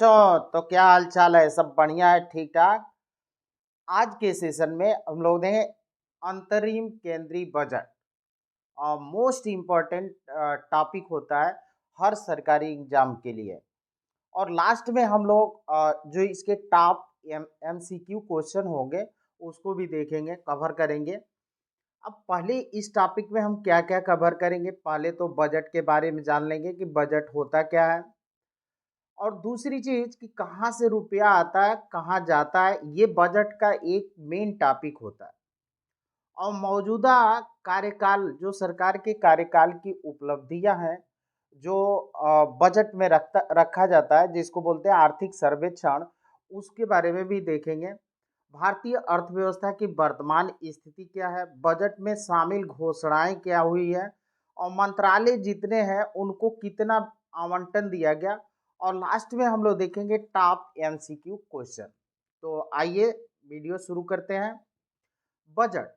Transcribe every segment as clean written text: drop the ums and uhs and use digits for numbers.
बच्चों तो क्या हाल चाल है? सब बढ़िया है, ठीक ठाक। आज के सेशन में हम लोग देखें अंतरिम केंद्रीय बजट। मोस्ट इम्पोर्टेंट टॉपिक होता है हर सरकारी एग्जाम के लिए। और लास्ट में हम लोग जो इसके टॉप एमसीक्यू क्वेश्चन होंगे उसको भी देखेंगे, कवर करेंगे। अब पहले इस टॉपिक में हम क्या क्या कवर करेंगे, पहले तो बजट के बारे में जान लेंगे कि बजट होता क्या है। और दूसरी चीज कि कहाँ से रुपया आता है, कहाँ जाता है, ये बजट का एक मेन टॉपिक होता है। और मौजूदा कार्यकाल, जो सरकार के कार्यकाल की उपलब्धियां हैं, जो बजट में रखा जाता है, जिसको बोलते हैं आर्थिक सर्वेक्षण, उसके बारे में भी देखेंगे। भारतीय अर्थव्यवस्था की वर्तमान स्थिति क्या है, बजट में शामिल घोषणाएं क्या हुई है, और मंत्रालय जितने हैं उनको कितना आवंटन दिया गया। और लास्ट में हम लोग देखेंगे टॉप एमसीक्यू क्वेश्चन। तो आइए वीडियो शुरू करते हैं। बजट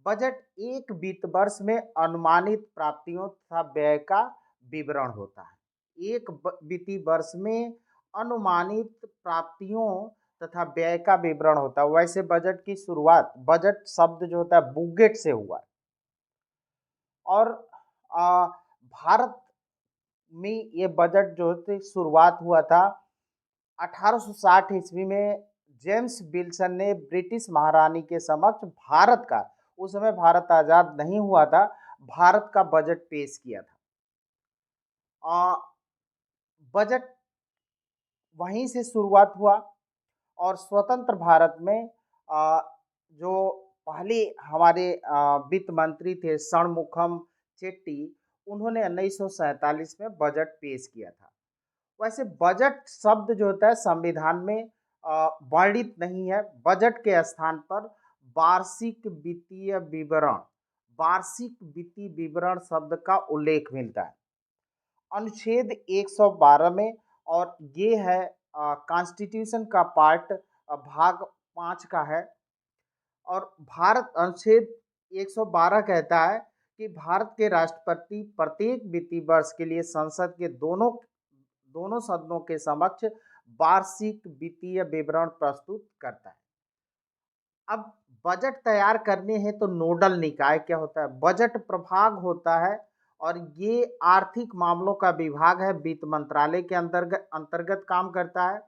बजट एक वित्त वर्ष में अनुमानित प्राप्तियों तथा व्यय का विवरण होता है। एक वित्तीय वर्ष में अनुमानित प्राप्तियों तथा व्यय का विवरण होता है। वैसे बजट की शुरुआत, बजट शब्द जो होता है बुगेट से हुआ है। और भारत में ये बजट जो है शुरुआत हुआ था 1860 ईस्वी में। जेम्स विल्सन ने ब्रिटिश महारानी के समक्ष भारत का, उस समय भारत आजाद नहीं हुआ था, भारत का बजट पेश किया था। बजट वहीं से शुरुआत हुआ। और स्वतंत्र भारत में जो पहले हमारे वित्त मंत्री थे षणमुखम चेट्टी, उन्होंने 1947 में बजट पेश किया था। वैसे बजट शब्द जो होता है संविधान में वर्णित नहीं है। बजट के स्थान पर वार्षिक वित्तीय विवरण, वार्षिक वित्तीय विवरण शब्द का उल्लेख मिलता है अनुच्छेद 112 में। और ये है कॉन्स्टिट्यूशन का पार्ट, भाग 5 का है। और भारत अनुच्छेद 112 कहता है कि भारत के राष्ट्रपति प्रत्येक वित्तीय वर्ष के लिए संसद के दोनों दोनों सदनों के समक्ष वार्षिक वित्तीय विवरण प्रस्तुत करता है। अब बजट तैयार करने हैं तो नोडल निकाय क्या होता है? बजट प्रभाग होता है। और ये आर्थिक मामलों का विभाग है, वित्त मंत्रालय के अंतर्गत काम करता है।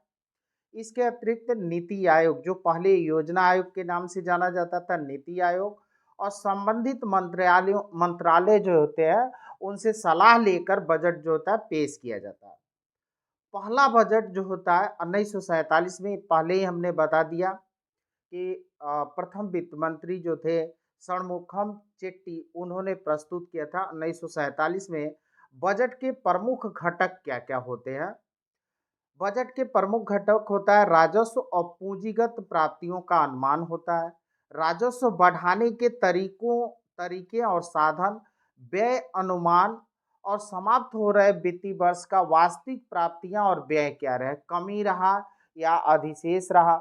इसके अतिरिक्त नीति आयोग, जो पहले योजना आयोग के नाम से जाना जाता था, नीति आयोग, और संबंधित मंत्रालय जो होते हैं उनसे सलाह लेकर बजट जो होता है पेश किया जाता है। पहला बजट जो होता है 1947 में, पहले ही हमने बता दिया कि प्रथम वित्त मंत्री जो थे षणमुखम चेट्टी, उन्होंने प्रस्तुत किया था 1947 में। बजट के प्रमुख घटक क्या क्या होते हैं? बजट के प्रमुख घटक होता है राजस्व और पूंजीगत प्राप्तियों का अनुमान होता है, राजस्व बढ़ाने के तरीके और साधन, व्यय अनुमान, और समाप्त हो रहे वित्तीय वर्ष का वास्तविक प्राप्तियां और व्यय क्या रहे, कमी रहा या अधिशेष रहा।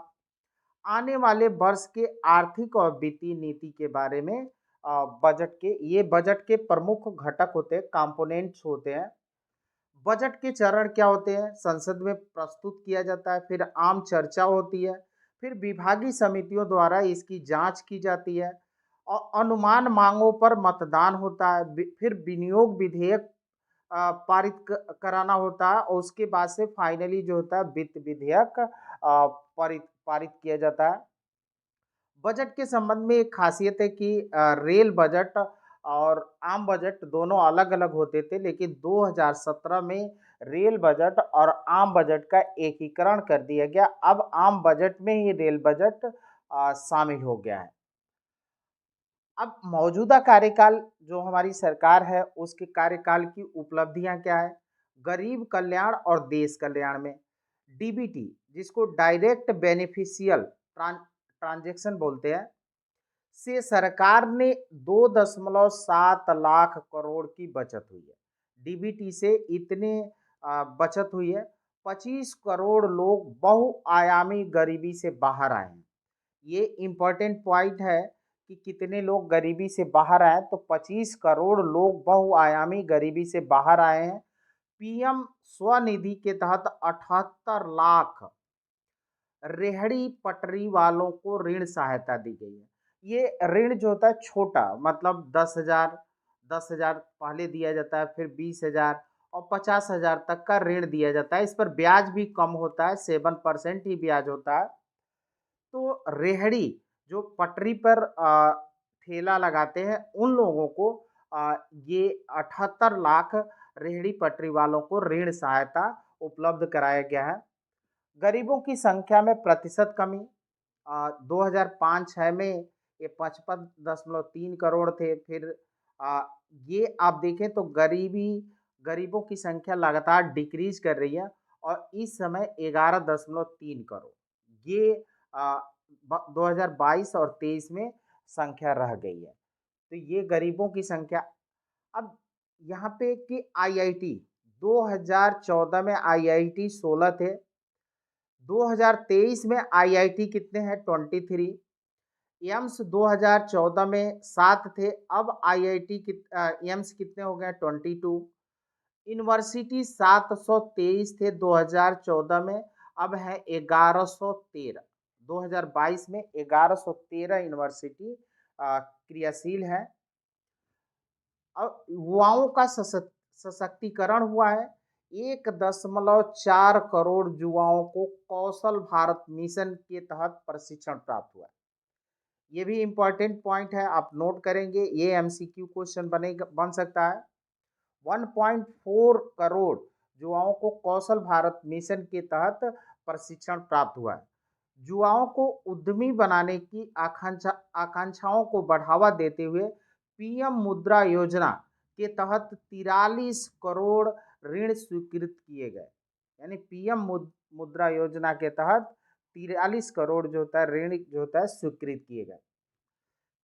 आने वाले वर्ष के आर्थिक और वित्तीय नीति के बारे में बजट के प्रमुख घटक होते हैं, कंपोनेंट्स होते हैं। बजट के चरण क्या होते हैं? संसद में प्रस्तुत किया जाता है, फिर आम चर्चा होती है, फिर विभागीय समितियों द्वारा इसकी जांच की जाती है, और अनुमान मांगों पर मतदान होता है, फिर विनियोग विधेयक पारित कराना होता है, और उसके बाद से फाइनली जो होता है वित्त विधेयक पारित पारित किया जाता है। बजट के संबंध में एक खासियत है कि रेल बजट और आम बजट दोनों अलग अलग होते थे, लेकिन 2017 में रेल बजट और आम बजट का एकीकरण कर दिया गया। अब आम बजट में ही रेल बजट शामिल हो गया है। अब मौजूदा कार्यकाल जो हमारी सरकार है, उसके कार्यकाल की उपलब्धियां क्या है? गरीब कल्याण और देश कल्याण में डीबीटी, जिसको डायरेक्ट बेनिफिशियल ट्रांजेक्शन बोलते हैं, से सरकार ने 2.7 लाख करोड़ की बचत हुई है। डीबीटी से इतने बचत हुई है। 25 करोड़ लोग बहुआयामी गरीबी से बाहर आए हैं। ये इम्पोर्टेंट पॉइंट है कि कितने लोग गरीबी से बाहर आए, तो 25 करोड़ लोग बहुआयामी गरीबी से बाहर आए हैं। पीएम स्वनिधि के तहत 78 लाख रेहड़ी पटरी वालों को ऋण सहायता दी गई है। ये ऋण जो होता है छोटा, मतलब 10,000 पहले दिया जाता है, फिर 20,000 और 50,000 तक का ऋण दिया जाता है। इस पर ब्याज भी कम होता है, 7% ही ब्याज होता है। तो रेहड़ी जो पटरी पर ठेला लगाते हैं उन लोगों को ये 78 लाख रेहड़ी पटरी वालों को ऋण सहायता उपलब्ध कराया गया है। गरीबों की संख्या में प्रतिशत कमी 2005-06 में ये 55.3 करोड़ थे। फिर अ, ये आप देखें तो गरीबों की संख्या लगातार डिक्रीज कर रही है और इस समय 11.3 करोड़ ये 2022 और 23 में संख्या रह गई है। तो ये गरीबों की संख्या। अब यहाँ पे कि आईआईटी 2014 में आईआईटी 16 थे, 2023 में आईआईटी कितने हैं 23, एम्स 2014 में 7 थे, अब एम्स कितने हो गए 22, यूनिवर्सिटी 723 थे 2014 में, अब है 1113, 2022 में 1113 यूनिवर्सिटी क्रियाशील है। अब युवाओं का सशक्तिकरण हुआ है। 1.4 करोड़ युवाओं को कौशल भारत मिशन के तहत प्रशिक्षण प्राप्त हुआ है। ये भी इम्पोर्टेंट पॉइंट है, आप नोट करेंगे, ये एमसीक्यू क्वेश्चन बन सकता है। 1.4 करोड़ युवाओं को कौशल भारत मिशन के तहत प्रशिक्षण प्राप्त हुआ है। युवाओं को उद्यमी बनाने की आकांक्षाओं को बढ़ावा देते हुए पीएम मुद्रा योजना के तहत 43 करोड़ ऋण स्वीकृत किए गए। यानी पीएम मुद्रा योजना के तहत 43 करोड़ जो होता है ऋण जो होता है स्वीकृत किए गए।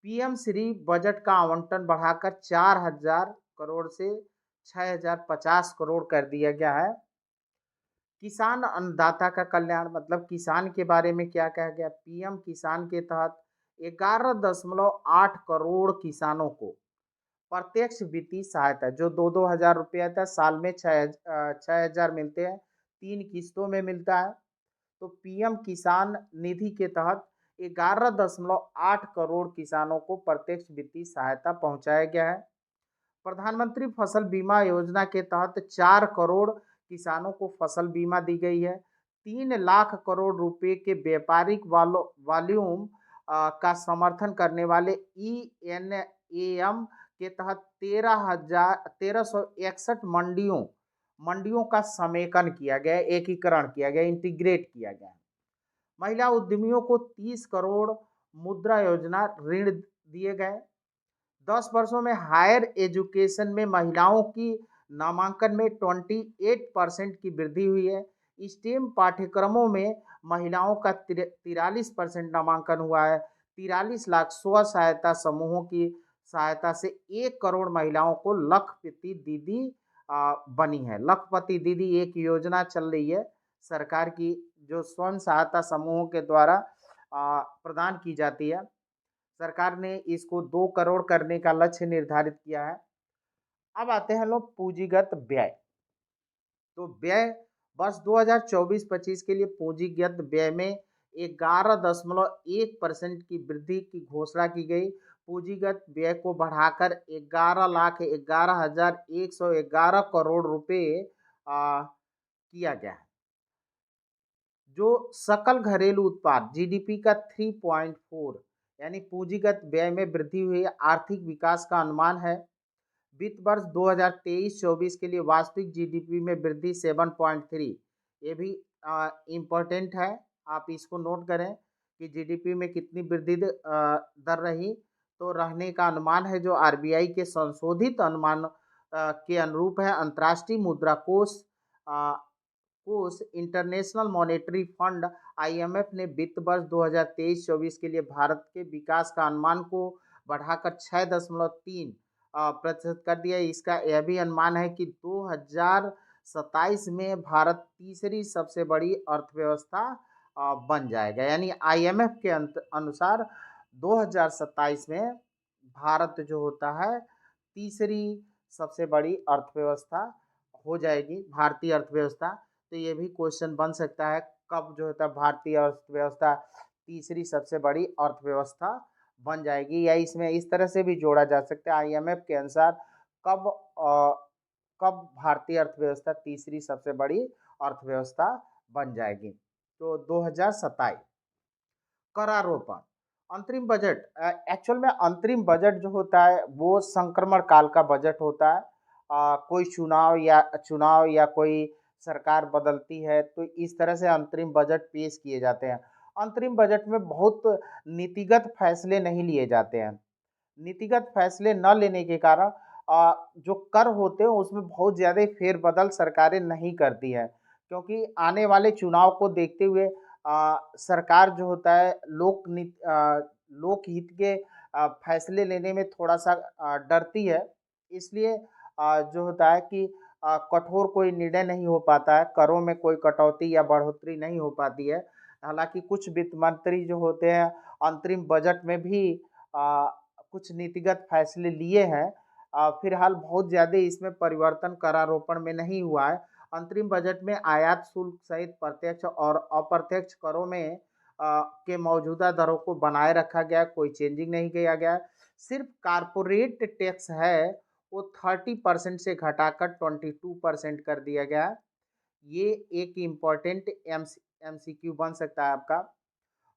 पीएम श्री बजट का आवंटन बढ़ाकर 4,000 करोड़ से 6,050 करोड़ कर दिया गया है। किसान अन्नदाता का कल्याण, मतलब किसान के बारे में क्या कहा गया, पीएम किसान के तहत 11.8 करोड़ किसानों को प्रत्यक्ष वित्तीय सहायता जो 2-2 हज़ार रुपया था, साल में 6,000 मिलते हैं, 3 किस्तों में मिलता है। तो पीएम किसान निधि के तहत 11.8 करोड़ किसानों को प्रत्यक्ष वित्तीय सहायता पहुंचाया गया है। प्रधानमंत्री फसल बीमा योजना के तहत 4 करोड़ किसानों को फसल बीमा दी गई है। 3 लाख करोड़ रुपए के व्यापारिक वॉल्यूम का समर्थन करने वाले ENAM के तहत 1361 मंडियों का समेकन किया गया, एकीकरण किया गया, इंटीग्रेट किया गया। महिला उद्यमियों को 30 करोड़ मुद्रा योजना ऋण दिए गए। 10 वर्षों में हायर एजुकेशन में महिलाओं की नामांकन में 28% की वृद्धि हुई है। स्टेम पाठ्यक्रमों में महिलाओं का 43% नामांकन हुआ है। 43 लाख स्व सहायता समूहों की सहायता से 1 करोड़ महिलाओं को लखपति दीदी बनी है। लखपति दीदी एक योजना चल रही है सरकार की, जो स्वयं सहायता समूहों के द्वारा प्रदान की जाती है। सरकार ने इसको 2 करोड़ करने का लक्ष्य निर्धारित किया है। अब आते हैं लोग पूंजीगत व्यय। तो व्यय वर्ष 2024-25 के लिए पूंजीगत व्यय में 11.1% की वृद्धि की घोषणा की गई। पूंजीगत व्यय को बढ़ाकर 11,11,111 करोड़ रुपए किया गया है। जो सकल घरेलू उत्पाद जीडीपी का 3.4 यानी पूंजीगत व्यय में वृद्धि हुई आर्थिक विकास का अनुमान है। वित्त वर्ष 2023-24 के लिए वास्तविक जीडीपी में वृद्धि 7.3, ये भी इम्पोर्टेंट है, आप इसको नोट करें कि जीडीपी में कितनी वृद्धि दर रही। तो रहने का अनुमान है जो आरबीआई के संशोधित अनुमान के अनुरूप है। अंतर्राष्ट्रीय मुद्रा कोष इंटरनेशनल मॉनेटरी फंड आईएमएफ ने वित्त वर्ष 2023-24 के लिए भारत के विकास का अनुमान को बढ़ाकर 6.3 प्रतिशत कर दिया। इसका यह भी अनुमान है कि 2027 में भारत तीसरी सबसे बड़ी अर्थव्यवस्था बन जाएगा। यानी आईएमएफ के अनुसार 2027 में भारत जो होता है तीसरी सबसे बड़ी अर्थव्यवस्था हो जाएगी भारतीय अर्थव्यवस्था। तो ये भी क्वेश्चन बन सकता है, कब जो होता है भारतीय अर्थव्यवस्था तीसरी सबसे बड़ी अर्थव्यवस्था बन जाएगी, या इसमें इस तरह से भी जोड़ा जा सकता है आईएमएफ के अनुसार, कब कब भारतीय अर्थव्यवस्था तीसरी सबसे बड़ी अर्थव्यवस्था बन जाएगी। तो 2027 करारोपण, अंतरिम बजट, एक्चुअल में अंतरिम बजट जो होता है वो संक्रमण काल का बजट होता है। कोई चुनाव या कोई सरकार बदलती है तो इस तरह से अंतरिम बजट पेश किए जाते हैं। अंतरिम बजट में बहुत नीतिगत फैसले नहीं लिए जाते हैं। नीतिगत फैसले न लेने के कारण जो कर होते हैं उसमें बहुत ज़्यादा फेरबदल सरकारें नहीं करती हैं, क्योंकि आने वाले चुनाव को देखते हुए सरकार जो होता है लोकहित के फैसले लेने में थोड़ा-सा डरती है। इसलिए जो होता है कि कठोर कोई निर्णय नहीं हो पाता है, करों में कोई कटौती या बढ़ोतरी नहीं हो पाती है। हालाँकि कुछ वित्त मंत्री जो होते हैं अंतरिम बजट में भी अ, कुछ नीतिगत फैसले लिए हैं। फिलहाल बहुत ज़्यादा इसमें परिवर्तन करारोपण में नहीं हुआ है। अंतरिम बजट में आयात शुल्क सहित प्रत्यक्ष और अप्रत्यक्ष करों में के मौजूदा दरों को बनाए रखा गया है, कोई चेंजिंग नहीं किया गया है। सिर्फ कॉर्पोरेट टैक्स है, वो 30% से घटाकर 22% कर दिया गया है। ये एक इम्पोर्टेंट एमसीक्यू बन सकता है आपका।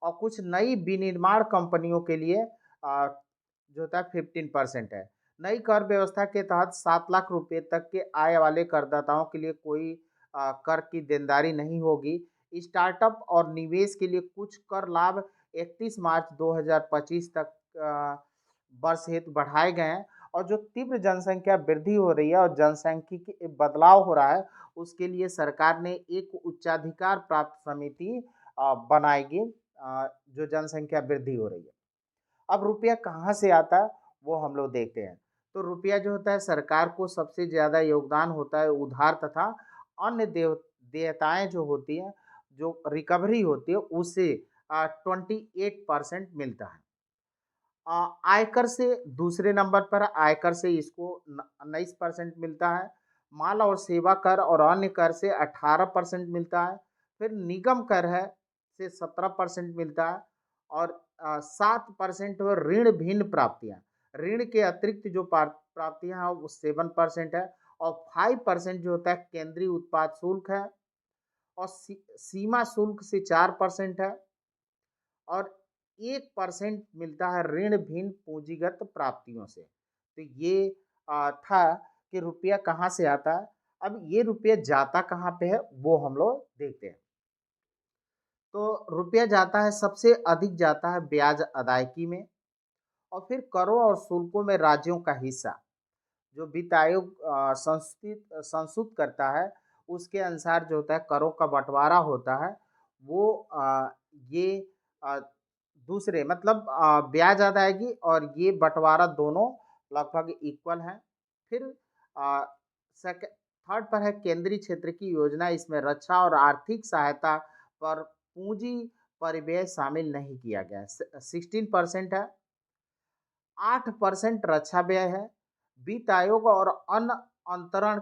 और कुछ नई विनिर्माण कंपनियों के लिए जो होता है 15% है। नई कर व्यवस्था के तहत 7 लाख रुपए तक के आय वाले करदाताओं के लिए कोई कर की देनदारी नहीं होगी। स्टार्टअप और निवेश के लिए कुछ कर लाभ 31 मार्च 2025 तक वर्ष हेतु बढ़ाए गए हैं। और जो तीव्र जनसंख्या वृद्धि हो रही है और जनसांख्यिकी बदलाव हो रहा है, उसके लिए सरकार ने एक उच्चाधिकार प्राप्त समिति बनाएगी, जो जनसंख्या वृद्धि हो रही है। अब रुपया कहाँ से आता है, वो हम लोग देखते हैं। तो रुपया जो होता है सरकार को सबसे ज़्यादा योगदान होता है उधार तथा अन्य देयताएँ जो होती हैं, जो रिकवरी होती है उससे 28% मिलता है। आयकर से दूसरे नंबर पर आयकर से इसको 19% मिलता है। माल और सेवा कर और अन्य कर से 18% मिलता है। फिर निगम कर है से 17% मिलता है। और 7% वो ऋण भिन्न प्राप्तियाँ, ऋण के अतिरिक्त जो प्राप्तियाँ हैं वो 7% है। और 5% जो होता है केंद्रीय उत्पाद शुल्क है। और सीमा शुल्क से 4% है। और 1% मिलता है ऋण भिन्न पूंजीगत प्राप्तियों से। तो ये था कि रुपया कहाँ से आता है। अब ये रुपया जाता कहाँ पे है वो हम लोग देखते हैं। तो रुपया जाता है, सबसे अधिक जाता है ब्याज अदायगी में, और फिर करों और शुल्कों में राज्यों का हिस्सा जो वित्त आयोग संसूत करता है, उसके अनुसार जो होता है करों का बंटवारा होता है। वो ये अ, दूसरे मतलब ब्याज अदायगी और ये बंटवारा दोनों लगभग इक्वल हैं। फिर अ, सेक थर्ड पर है केंद्रीय क्षेत्र की योजना, इसमें रक्षा और आर्थिक सहायता पर पूंजी परिव्यय शामिल नहीं किया गया है। 16% है। 8% रक्षा व्यय है। वित्त आयोग और अन्य अंतरण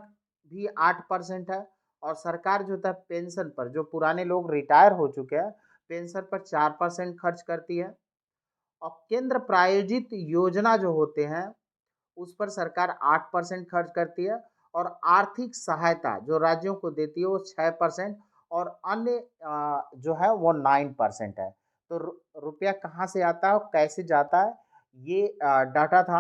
भी 8% है। और सरकार जो होता है पेंशन पर, जो पुराने लोग रिटायर हो चुके हैं, पेंशन पर 4% खर्च करती है। और केंद्र प्रायोजित योजना जो होते हैं उस पर सरकार 8% खर्च करती है। और आर्थिक सहायता जो राज्यों को देती है वो 6%। और अन्य जो है वो 9% है। तो रुपया कहाँ से आता है और कैसे जाता है, ये डाटा था।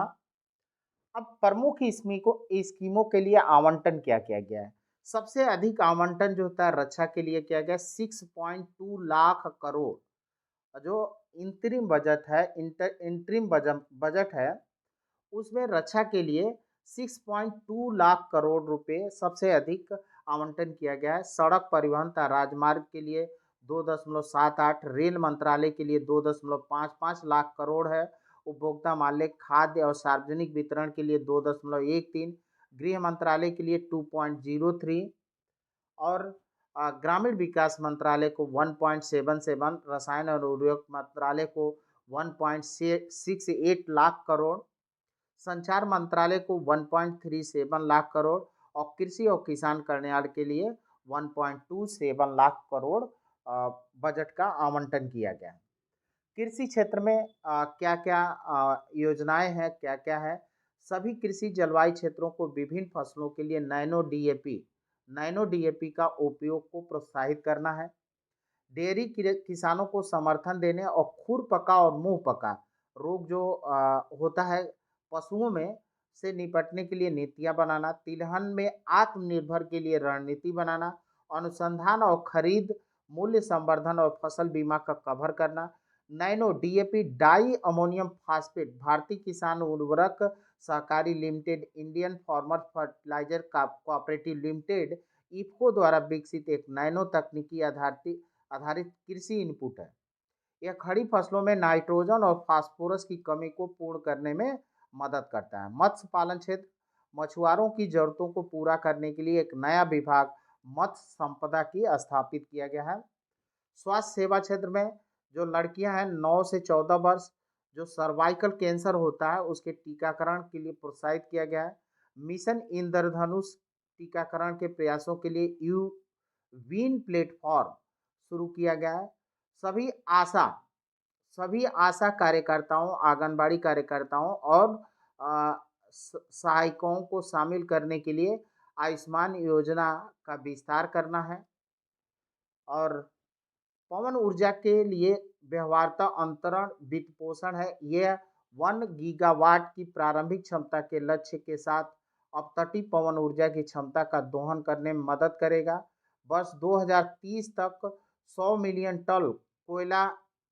अब प्रमुख स्कीमों के लिए आवंटन क्या किया गया है। सबसे अधिक आवंटन जो होता है रक्षा के लिए किया गया 6.2 लाख करोड़। जो इंतरिम बजट है, इंटरिम बजट है, उसमें रक्षा के लिए 6.2 लाख करोड़ रुपए सबसे अधिक आवंटन किया गया है। सड़क परिवहन तथा राजमार्ग के लिए 2.78, रेल मंत्रालय के लिए 2.55 लाख करोड़ है। उपभोक्ता मामले, खाद्य और सार्वजनिक वितरण के लिए 2.13, गृह मंत्रालय के लिए 2.03, और ग्रामीण विकास मंत्रालय को 1.77, रसायन और उर्वरक मंत्रालय को 1.68 लाख करोड़, संचार मंत्रालय को 1.37 लाख करोड़, और कृषि और किसान कल्याण के लिए 1.27 लाख करोड़ बजट का आवंटन किया गया है। कृषि क्षेत्र में क्या-क्या योजनाएं हैं, क्या-क्या है? सभी कृषि जलवायु क्षेत्रों को विभिन्न फसलों के लिए नैनो डीएपी का उपयोग को प्रोत्साहित करना है। डेयरी किसानों को समर्थन देने और खुरपका और मुंह पका रोग जो होता है पशुओं में से निपटने के लिए नीतियां बनाना, तिलहन में आत्मनिर्भर के लिए रणनीति बनाना, अनुसंधान और खरीद, मूल्य संवर्धन और फसल बीमा का कवर करना, nano DAP diammonium phosphate भारतीय किसान उर्वरक सहकारी limited, Indian farmer fertilizer cooperative limited, IFFCO द्वारा विकसित एक नैनो तकनीकी आधारित आधारित कृषि इनपुट है। यह खड़ी फसलों में नाइट्रोजन और फास्फोरस की कमी को पूर्ण करने में मदद करता है। मत्स्य पालन क्षेत्र मछुआरों की जरूरतों को पूरा करने के लिए एक नया विभाग मत्स्य संपदा की स्थापित किया गया है। स्वास्थ्य सेवा क्षेत्र में जो लड़कियां हैं 9 से 14 वर्ष जो सर्वाइकल कैंसर होता है उसके टीकाकरण के लिए प्रोत्साहित किया गया है। मिशन इंद्रधनुष टीकाकरण के प्रयासों के लिए यू वीन प्लेटफॉर्म शुरू किया गया है। सभी आशा सभी आशा कार्यकर्ताओं, आंगनबाड़ी कार्यकर्ताओं और सहायकों को शामिल करने के लिए आयुष्मान योजना का विस्तार करना है। और पवन ऊर्जा के लिए व्यवहार्यता अंतरण वित्त पोषण है। यह 1 गीगावाट की प्रारंभिक क्षमता के लक्ष्य के साथ अपतटीय पवन ऊर्जा की क्षमता का दोहन करने में मदद करेगा। वर्ष 2030 तक 100 मिलियन टन कोयला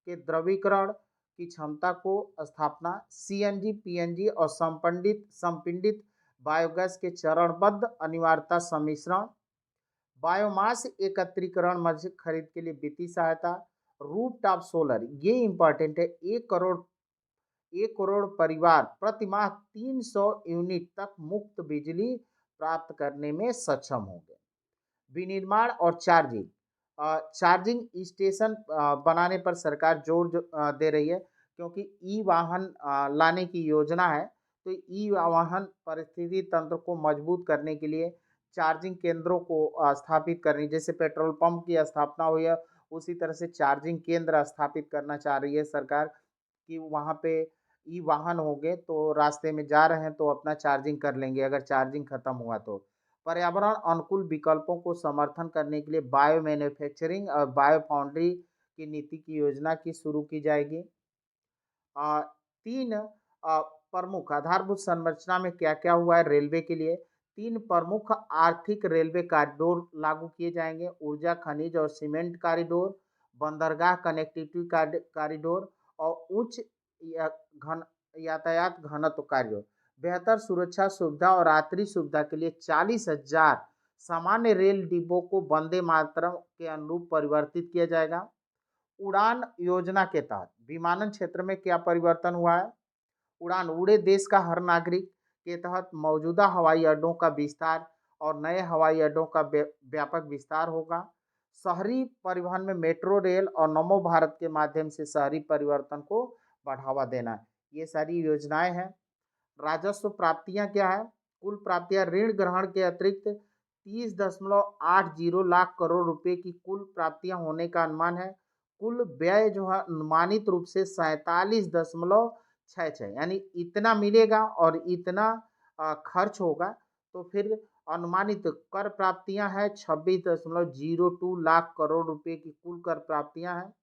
के द्रवीकरण की क्षमता को स्थापना, सीएनजी, पीएनजी और संपीड़ित बायोगैस के चरणबद्ध अनिवार्यता सम्मिश्रण, बायोमास एकत्रीकरण मजदूर खरीद के लिए वित्तीय सहायता, रूफटॉप सोलर ये इम्पोर्टेंट है। 1 करोड़ परिवार प्रति माह 300 यूनिट तक मुफ्त बिजली प्राप्त करने में सक्षम होंगे। विनिर्माण और चार्जिंग स्टेशन बनाने पर सरकार जोर दे रही है क्योंकि ई वाहन लाने की योजना है। तो ई वाहन पारिस्थितिकी तंत्र को मजबूत करने के लिए चार्जिंग केंद्रों को स्थापित करनी, जैसे पेट्रोल पंप की स्थापना हुई है उसी तरह से चार्जिंग केंद्र स्थापित करना चाह रही है सरकार कि वहाँ पे ई वाहन होंगे तो रास्ते में जा रहे हैं तो अपना चार्जिंग कर लेंगे अगर चार्जिंग खत्म हुआ तो। पर्यावरण अनुकूल विकल्पों को समर्थन करने के लिए बायो मैन्युफैक्चरिंग और बायो फाउंड्री की नीति की योजना की शुरू की जाएगी। 3 प्रमुख आधारभूत संरचना में क्या-क्या हुआ है रेलवे के लिए? 3 प्रमुख आर्थिक रेलवे कॉरिडोर लागू किए जाएंगे, ऊर्जा, खनिज और सीमेंट कॉरिडोर, बंदरगाह कनेक्टिविटी कॉरिडोर और उच्च यातायात घनत्व कॉरिडोर। बेहतर सुरक्षा सुविधा और यात्री सुविधा के लिए 40,000 सामान्य रेल डिब्बों को वंदे मातरम के अनुरूप परिवर्तित किया जाएगा। उड़ान योजना के तहत विमानन क्षेत्र में क्या परिवर्तन हुआ है? उड़ान उड़े देश का हर नागरिक के तहत मौजूदा हवाई अड्डों का विस्तार और नए हवाई अड्डों का व्यापक विस्तार होगा। शहरी परिवहन में मेट्रो रेल और नमो भारत के माध्यम से शहरी परिवर्तन को बढ़ावा देना, ये सारी योजनाएं हैं। राजस्व प्राप्तियां क्या है? कुल प्राप्तियां ऋण ग्रहण के अतिरिक्त 30.80 लाख करोड़ रुपए की कुल प्राप्तियां होने का अनुमान है। कुल व्यय जो है अनुमानित रूप से 47.66 यानी इतना मिलेगा और इतना खर्च होगा। तो फिर अनुमानित कर प्राप्तियां हैं 26.02 लाख करोड़ रुपए की कुल कर प्राप्तियां हैं।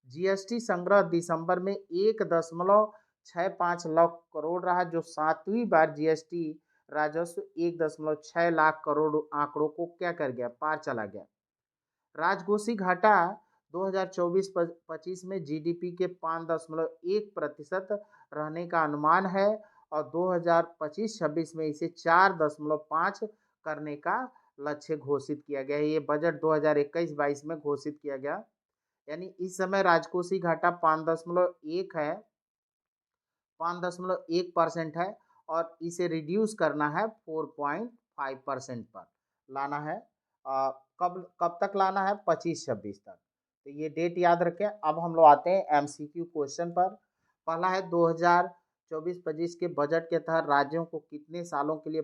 जीएसटी संग्रह दिसंबर में 1.65 लाख करोड़ रहा, जो 7वीं बार जीएसटी राजस्व 1.6 लाख करोड़ आंकड़ों को क्या कर गया, पार चला गया। राजकोषीय घाटा 2024-25 में जीडीपी के 5.1% रहने का अनुमान है और 2025-26 में इसे 4.5 करने का लक्ष्य घोषित किया गया है। ये बजट 2021-22 में घोषित किया गया, यानी इस समय राजकोषीय घाटा 5.1 है, 5.1% है और इसे रिड्यूस करना है 4.5% पर लाना है। कब तक लाना है? 25-26 तक। तो ये डेट याद रखें। अब हम लोग आते हैं एमसीक्यू क्वेश्चन पर। पहला है 2024-25 के बजट के तहत राज्यों को कितने सालों के लिए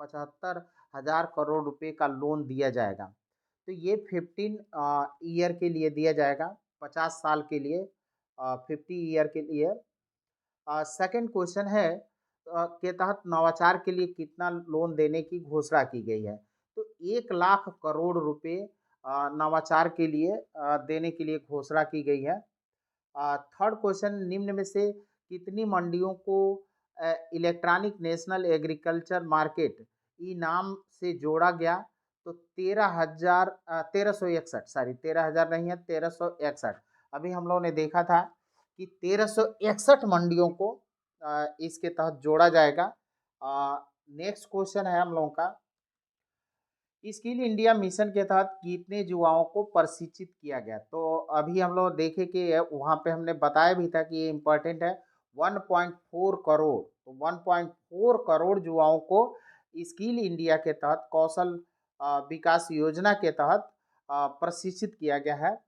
75,000 करोड़ रुपए का लोन दिया जाएगा। तो ये 15 ईयर के लिए दिया जाएगा, 50 साल के लिए, 50 ईयर के लिए। सेकंड क्वेश्चन है के तहत नवाचार के लिए कितना लोन देने की घोषणा की गई है? तो 1 लाख करोड़ रुपए नवाचार के लिए देने के लिए घोषणा की गई है। थर्ड क्वेश्चन, निम्न में से कितनी मंडियों को इलेक्ट्रॉनिक नेशनल एग्रीकल्चर मार्केट ई नाम से जोड़ा गया? तो 13,61, सॉरी 13,000 नहीं है, 1361। अभी हम लोगों ने देखा था कि 1361 मंडियों को इसके तहत जोड़ा जाएगा। नेक्स्ट क्वेश्चन है हम लोगों का, स्किल इंडिया मिशन के तहत कितने युवाओं को प्रशिक्षित किया गया? तो अभी हम लोग देखे कि वहाँ पे हमने बताया भी था कि ये इम्पोर्टेंट है, 1.4 करोड़, तो 1.4 करोड़ युवाओं को स्किल इंडिया के तहत, कौशल विकास योजना के तहत प्रशिक्षित किया गया है।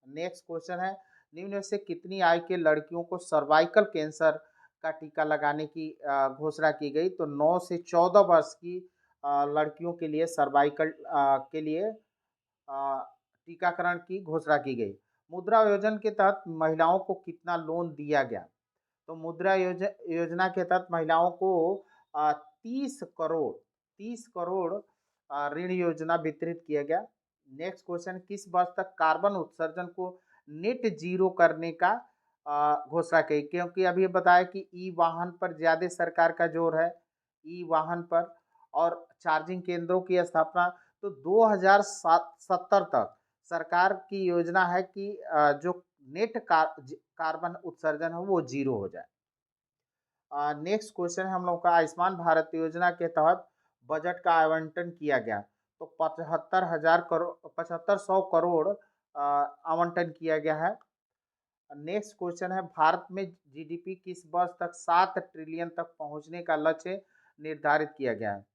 नेक्स्ट क्वेश्चन है, निम्न में से कितनी आयु के लड़कियों को सर्वाइकल कैंसर का टीका लगाने की घोषणा की गई? तो 9 से 14 वर्ष की लड़कियों के लिए सर्वाइकल के लिए टीकाकरण की घोषणा की गई। मुद्रा योजना के तहत महिलाओं को कितना लोन दिया गया? तो मुद्रा योजना के तहत महिलाओं को 30 करोड़ ऋण योजना वितरित किया गया। नेक्स्ट क्वेश्चन, किस वर्ष तक कार्बन उत्सर्जन को नेट जीरो करने का घोषणा की? क्योंकि अभी बताया कि ई वाहन पर ज्यादा सरकार का जोर है, ई वाहन पर, और चार्जिंग केंद्रों की स्थापना। तो 2070 तक सरकार की योजना है कि जो नेट कार्बन उत्सर्जन है वो जीरो हो जाए। नेक्स्ट क्वेश्चन है हम लोग का, आयुष्मान भारत योजना के तहत बजट का आवंटन किया गया। तो 75,100 करोड़ आवंटन किया गया है। नेक्स्ट क्वेश्चन है, भारत में जीडीपी किस वर्ष तक 7 ट्रिलियन तक पहुंचने का लक्ष्य निर्धारित किया गया है?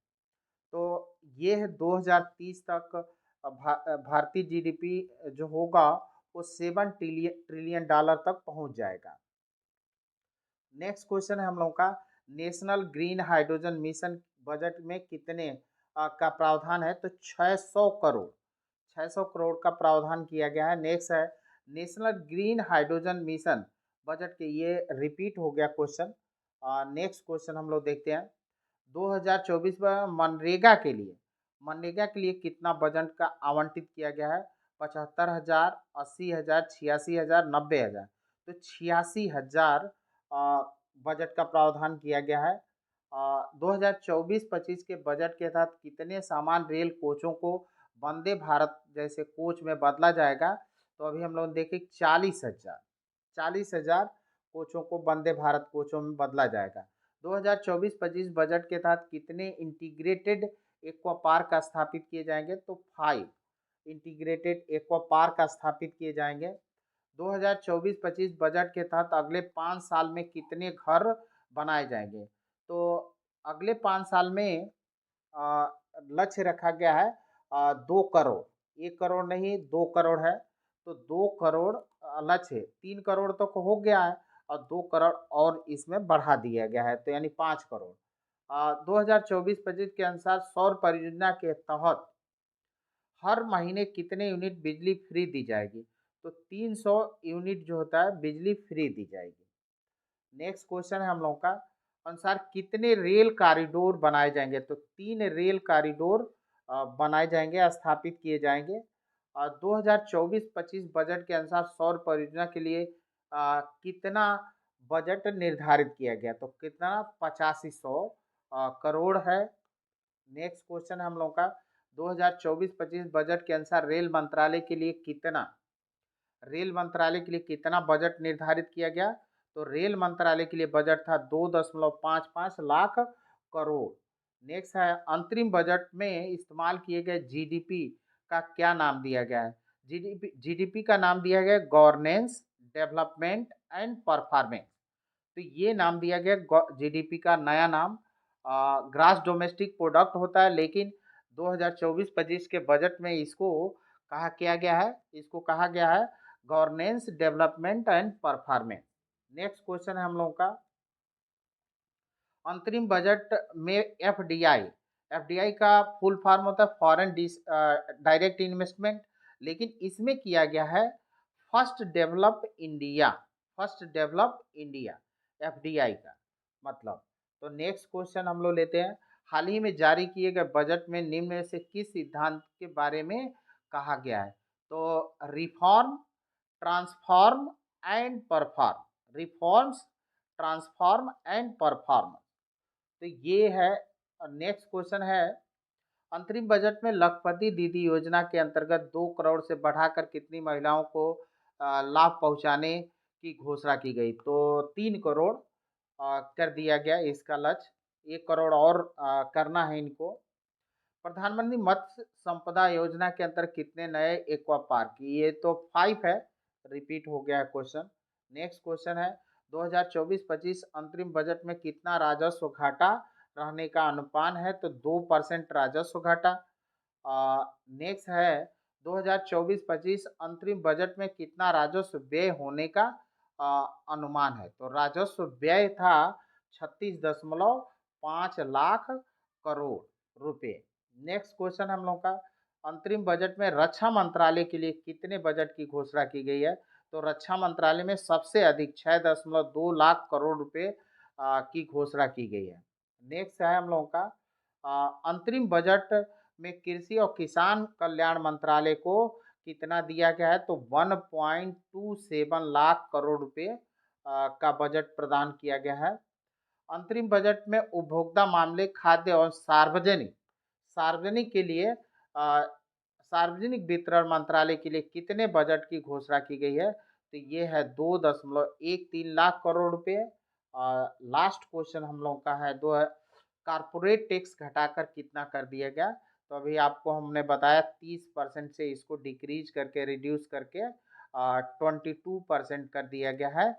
तो ये है 2030 तक भारतीय जीडीपी जो होगा वो 7 ट्रिलियन डॉलर तक पहुंच जाएगा। नेक्स्ट क्वेश्चन है हम लोग का, national green hydrogen mission budget में कितने का प्रावधान है? तो 600 करोड़, 600 करोड़ का प्रावधान किया गया है। नेक्स्ट है, national green hydrogen mission budget के, ये रिपीट हो गया क्वेश्चन। नेक्स्ट क्वेश्चन हम लोग देखते हैं, 2024 में मनरेगा के लिए कितना बजट का आवंटित किया गया है? 75,000, 80,000, 86,000, 90,000। तो 86,000 बजट का प्रावधान किया गया है। 2024-25 के बजट के तहत कितने सामान्य रेल कोचों को वंदे भारत जैसे कोच में बदला जाएगा? तो अभी हम लोग देखें 40,000 कोचों को वंदे भारत कोचों में बदला जाएगा। 2024-25 बजट के तहत कितने इंटीग्रेटेड एक्वा पार्क स्थापित किए जाएंगे? तो 5 इंटीग्रेटेड एक्वा पार्क स्थापित किए जाएंगे। 2024-25 बजट के तहत अगले 5 साल में कितने घर बनाए जाएंगे? तो अगले 5 साल में लक्ष्य रखा गया है 2 करोड़, 1 करोड़ नहीं 2 करोड़ है। तो 2 करोड़ लक्ष्य, 3 करोड़ तो हो गया है और 2 करोड़ और इसमें बढ़ा दिया गया है, तो यानी 5 करोड़। 2024-25 के अनुसार सौर परियोजना के तहत हर महीने कितने यूनिट बिजली फ्री दी जाएगी? तो 300 यूनिट जो होता है बिजली फ्री दी जाएगी। नेक्स्ट क्वेश्चन है हम लोगों का, अनुसार कितने रेल कॉरिडोर बनाए जाएंगे? तो 3 रेल कॉरिडोर बनाए जाएंगे, स्थापित किए जाएंगे। 2024-25 बजट के अनुसार सौर परियोजना के लिए कितना बजट निर्धारित किया गया? तो कितना? 8500 करोड़ है। नेक्स्ट क्वेश्चन है हम लोग का, 2024-25 बजट के अनुसार रेल मंत्रालय के लिए कितना बजट निर्धारित किया गया? तो रेल मंत्रालय के लिए बजट था 2.55 लाख करोड़। नेक्स्ट है, अंतरिम बजट में इस्तेमाल किए गए जीडीपी का क्या नाम दिया गया है? जीडीपी का नाम दिया गया गवर्नेंस, डेवलपमेंट एंड परफॉर्मेंस। तो ये नाम दिया गया जीडीपी का नया नाम। ग्रास डोमेस्टिक प्रोडक्ट होता है, लेकिन 2024-25 के बजट में इसको कहा गया है governance, development and performance. Next question है हम लोगों का, अंतरिम बजट में एफडीआई एफडीआई का फुल फॉर्म होता है फॉरेन डायरेक्ट इन्वेस्टमेंट, लेकिन इसमें किया गया है first develop India, first develop India, FDI का मतलब। तो नेक्स्ट क्वेश्चन हम लोग लेते हैं, हाल ही में जारी किए गए बजट में निम्न में से किस सिद्धांत के बारे में कहा गया है? तो reform, transform and perform, reforms, transform and perform. तो ये है। नेक्स्ट क्वेश्चन है, अंतरिम बजट में लखपति दीदी योजना के अंतर्गत 2 करोड़ से बढ़ाकर कितनी महिलाओं को लाभ पहुंचाने की घोषणा की गई? तो 3 करोड़ कर दिया गया इसका लक्ष्य, 1 करोड़ और करना है इनको। प्रधानमंत्री मत्स्य संपदा योजना के अंतर्गत कितने नए एक्वा पार्क? ये तो 5 है, रिपीट हो गया है क्वेश्चन। नेक्स्ट क्वेश्चन है, 2024-25 अंतरिम बजट में कितना राजस्व घाटा रहने का अनुमान है? तो 2% राजस्व घाटा। नेक्स्ट है, 2024-25 अंतरिम बजट में कितना राजस्व व्यय होने का अनुमान है? तो राजस्व व्यय था 36.5 लाख करोड़ रुपए। नेक्स्ट क्वेश्चन हम लोग का, अंतरिम बजट में रक्षा मंत्रालय के लिए कितने बजट की घोषणा की गई है? तो रक्षा मंत्रालय में सबसे अधिक 6.2 लाख करोड़ रुपए की घोषणा की गई है। नेक्स्ट है हम लोगों का, अंतरिम बजट में कृषि और किसान कल्याण मंत्रालय को कितना दिया गया है? तो 1.27 लाख करोड़ रुपए का बजट प्रदान किया गया है। अंतरिम बजट में उपभोक्ता मामले, खाद्य और सार्वजनिक सार्वजनिक के लिए सार्वजनिक वितरण मंत्रालय के लिए कितने बजट की घोषणा की गई है? तो ये है 2.13 लाख करोड़ रुपए। लास्ट क्वेश्चन हम लोग का है, दो कारपोरेट टैक्स घटाकर कितना कर दिया गया? तो अभी आपको हमने बताया 30% से इसको डिक्रीज करके, रिड्यूस करके 22% कर दिया गया है।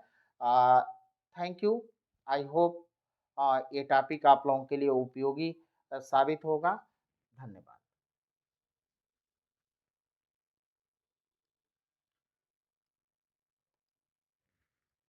Thank you. आई होप ये टॉपिक आप लोगों के लिए उपयोगी साबित होगा। धन्यवाद।